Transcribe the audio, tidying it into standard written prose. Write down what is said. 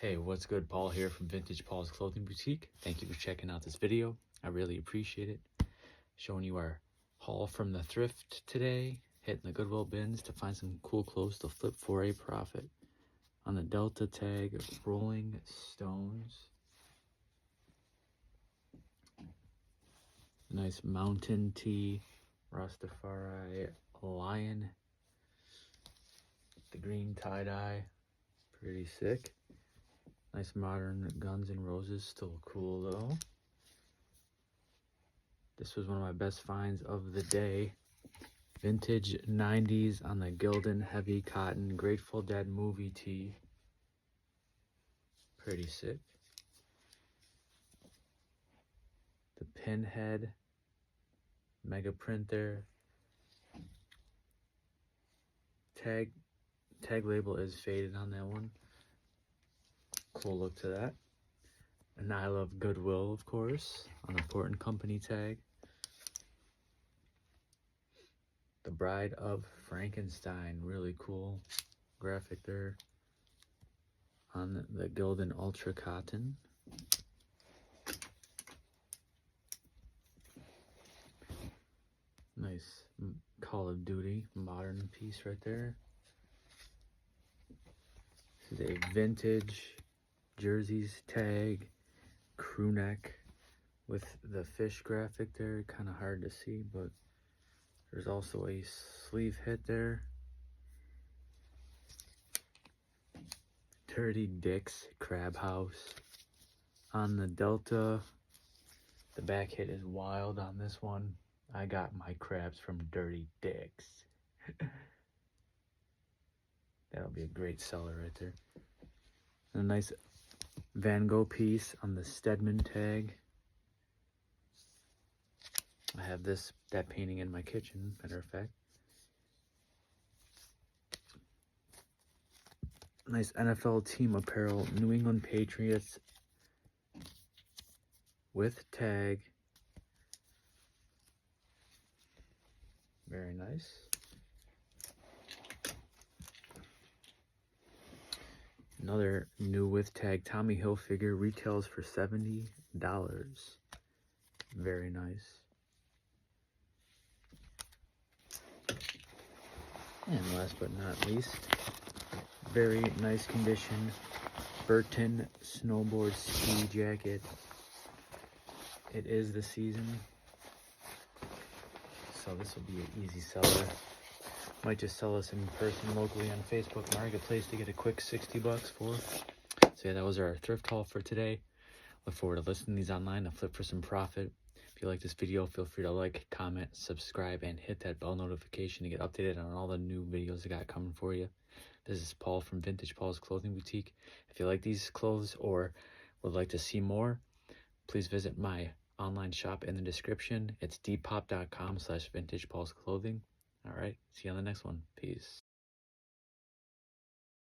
Hey, what's good? Paul here from Vintage Paul's Clothing Boutique. Thank you for checking out this video. I really appreciate it. Showing you our haul from the Thrift today. Hitting the Goodwill bins to find some cool clothes to flip for a profit. On the Delta tag, Rolling Stones. Nice mountain tee, Rastafari lion. The green tie-dye, pretty sick. Nice modern Guns N' Roses, still cool though. This was one of my best finds of the day. Vintage 90s on the Gildan heavy cotton Grateful Dead movie tee. Pretty sick. The pinhead mega printer. Tag label is faded on that one. Cool look to that. And I love Goodwill, of course, on the Important Company tag. The Bride of Frankenstein, really cool graphic there on the Gildan Ultra Cotton. Nice Call of Duty modern piece right there. This is a vintage jerseys tag, crew neck with the fish graphic there. Kind of hard to see, but there's also a sleeve hit there. Dirty Dick's Crab House. On the Delta, the back hit is wild on this one. I got my crabs from Dirty Dick's. That'll be a great seller right there. And a nice Van Gogh piece on the Stedman tag. I have that painting in my kitchen, matter of fact. Nice NFL team apparel, New England Patriots with tag. Very nice. Another new with tag Tommy Hilfiger retails for $70. Very nice. And last but not least, very nice condition Burton snowboard ski jacket. It is the season, so this will be an easy seller. Might just sell this in person locally on Facebook Marketplace to get a quick 60 bucks for. So yeah, that was our thrift haul for today. Look forward to listing these online to flip for some profit. If you like this video, feel free to like, comment, subscribe, and hit that bell notification to get updated on all the new videos I got coming for you. This is Paul from Vintage Paul's Clothing Boutique. If you like these clothes or would like to see more, please visit my online shop in the description. It's depop.com/vintagepaulsclothing. All right, see you on the next one. Peace.